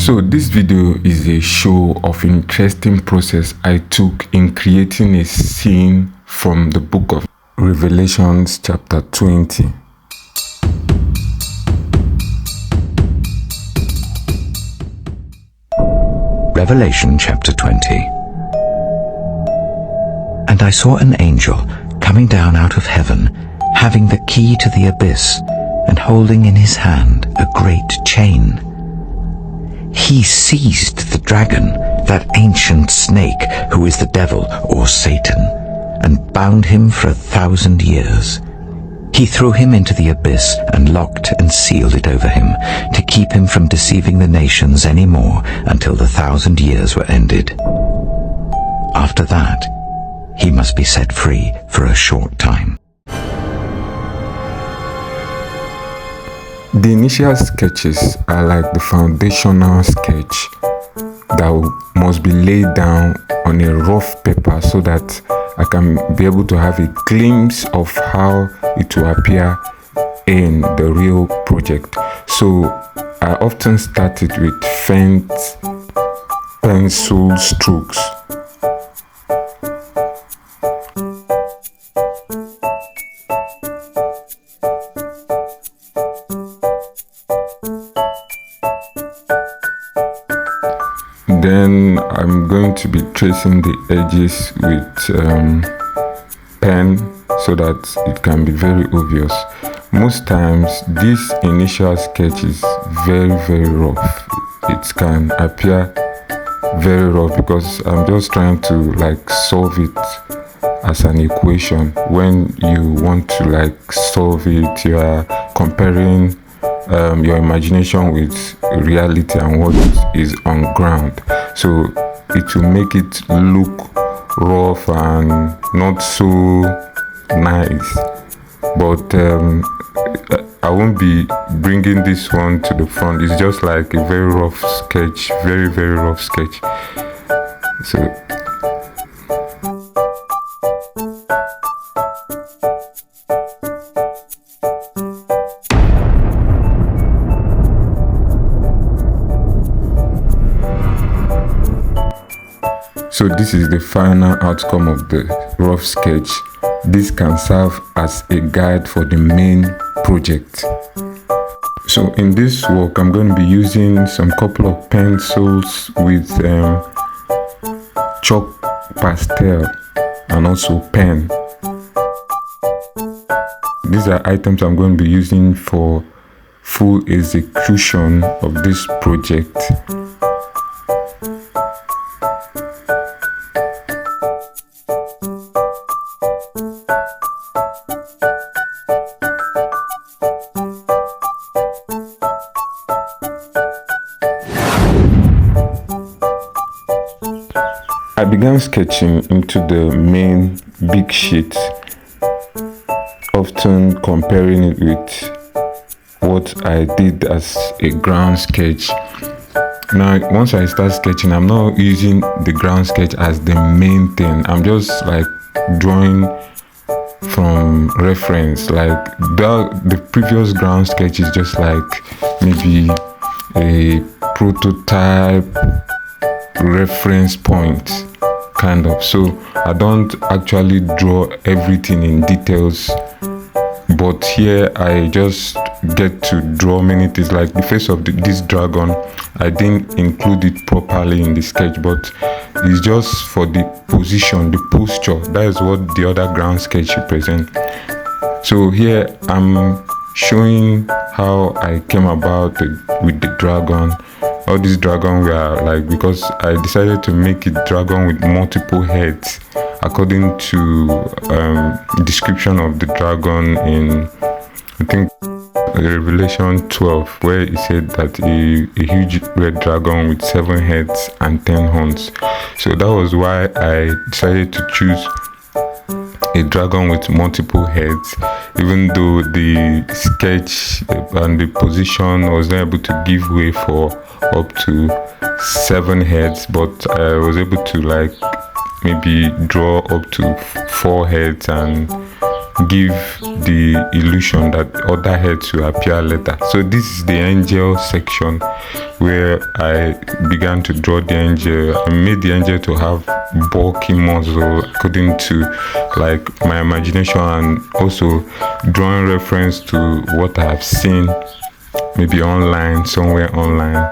So this video is a show of interesting process I took in creating a scene from the book of Revelations chapter 20. Revelation chapter 20. And I saw an angel coming down out of heaven, having the key to the abyss, and holding in his hand a great chain. He seized the dragon, that ancient snake, who is the devil or Satan, and bound him for 1,000 years. He threw him into the abyss and locked and sealed it over him, to keep him from deceiving the nations any more until the 1,000 years were ended. After that, he must be set free for a short time. The initial sketches are like the foundational sketch that must be laid down on a rough paper so that I can be able to have a glimpse of how it will appear in the real project. So I often start it with faint pencil strokes. Then I'm going to be tracing the edges with pen so that it can be very obvious. Most times this initial sketch is very rough. It can appear very rough because I'm just trying to solve it as an equation. When you want to solve it, you are comparing your imagination with reality and what is on ground, so it will make it look rough and not so nice. But I won't be bringing this one to the front. It's just like a very rough sketch, very rough sketch. So this is the final outcome of the rough sketch. This can serve as a guide for the main project. So in this work, I'm going to be using some couple of pencils with chalk pastel and also pen. These are items I'm going to be using for full execution of this project. I began sketching into the main big sheet, often comparing it with what I did as a ground sketch. Now, once I start sketching, I'm not using the ground sketch as the main thing. I'm just drawing from reference. The previous ground sketch is just maybe a prototype reference point kind of. So I don't actually draw everything in details, but here I just get to draw many things. Like the face of this dragon, I didn't include it properly in the sketch, but it's just for the position, the posture. That is what the other ground sketch represents. So here I'm showing how I came about with the dragon. All these dragons were because I decided to make it dragon with multiple heads according to description of the dragon in, I think, Revelation 12, where it said that a huge red dragon with 7 heads and 10 horns. So that was why I decided to choose a dragon with multiple heads, even though the sketch and the position was not able to give way for up to 7 heads, but I was able to maybe draw up to 4 heads and give the illusion that other heads will appear later. So this is the angel section where I began to draw the angel. I made the angel to have bulky muscle according to like my imagination, and also drawing reference to what I have seen maybe online, somewhere online.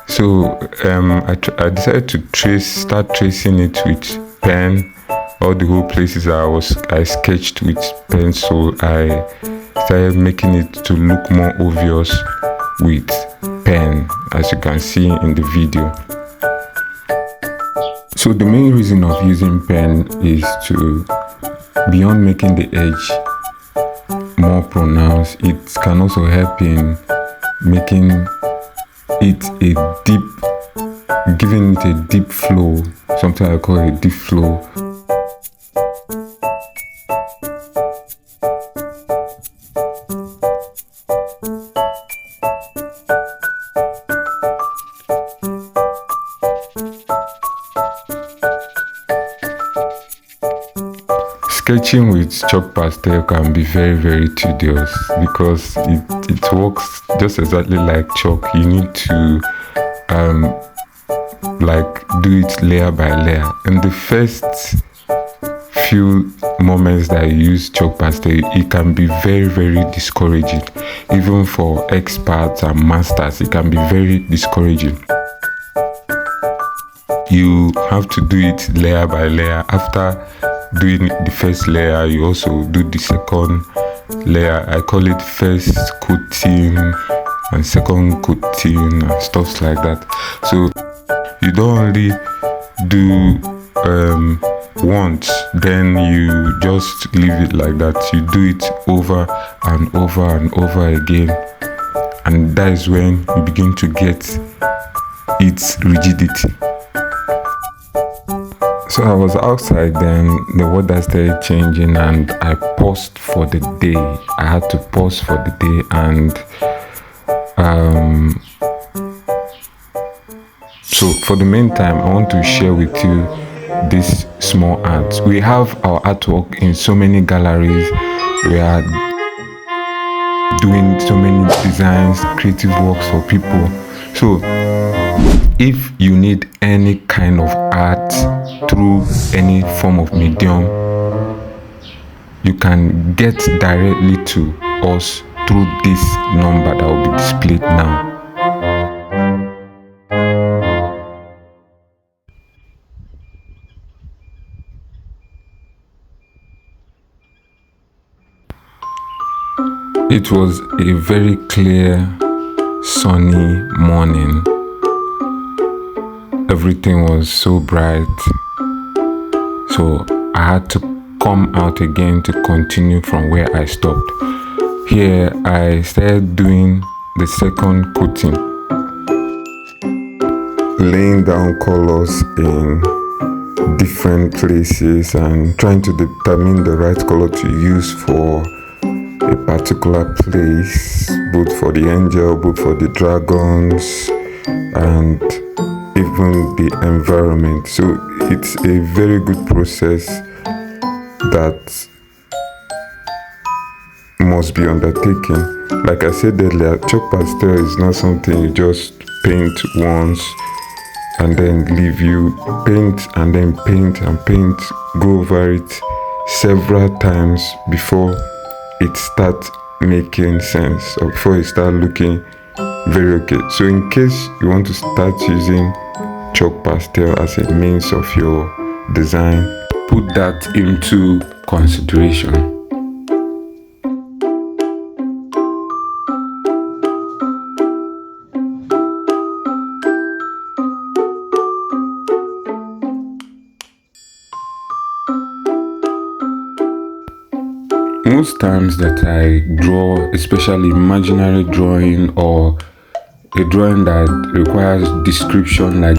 So I decided to start tracing it with pen. All the whole places I sketched with pencil. I started making it to look more obvious with pen, as you can see in the video. So the main reason of using pen is to, beyond making the edge more pronounced, it can also help in making it a deep, giving it a deep flow, something I call a deep flow. Sketching with chalk pastel can be very tedious because it works just exactly like chalk. You need to like do it layer by layer. In the first few moments that you use chalk pastel, it can be very discouraging. Even for experts and masters, it can be very discouraging. You have to do it layer by layer. After doing the first layer, you also do the second layer. I call it first coating and second coating and stuff like that. So you don't only do once, then you just leave it like that. You do it over and over again, and that is when you begin to get its rigidity. So I was outside, then the weather started changing and I paused for the day. I had to pause for the day, and so for the meantime, I want to share with you this small art. We have our artwork in so many galleries. We are doing so many designs, creative works for people. So if you need any kind of art through any form of medium, you can get directly to us through this number that will be displayed now. It was a very clear, sunny morning. Everything was so bright, so I had to come out again to continue from where I stopped. Here I started doing the second coating, laying down colors in different places and trying to determine the right color to use for a particular place, both for the angel, both for the dragons, and even the environment. So it's a very good process that must be undertaken. Like I said earlier, chalk pastel is not something you just paint once and then leave. You paint and then paint and paint, go over it several times before it starts making sense, or before it starts looking very okay. So in case you want to start using chalk pastel as a means of your design, put that into consideration. Most times that I draw, especially imaginary drawing or a drawing that requires description, like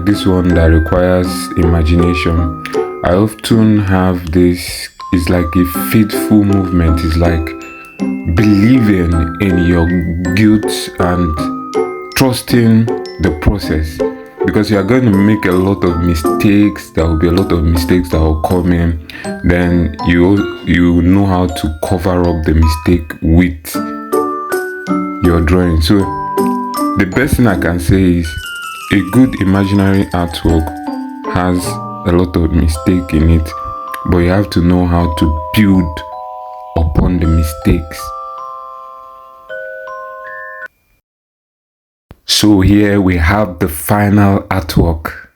this one that requires imagination, I often have this, it's like a faithful movement. It's like believing in your guilt and trusting the process, because you are going to make a lot of mistakes. There will be a lot of mistakes that will come in. Then you know how to cover up the mistake with your drawing. So the best thing I can say is a good imaginary artwork has a lot of mistake in it, but you have to know how to build upon the mistakes. So here we have the final artwork.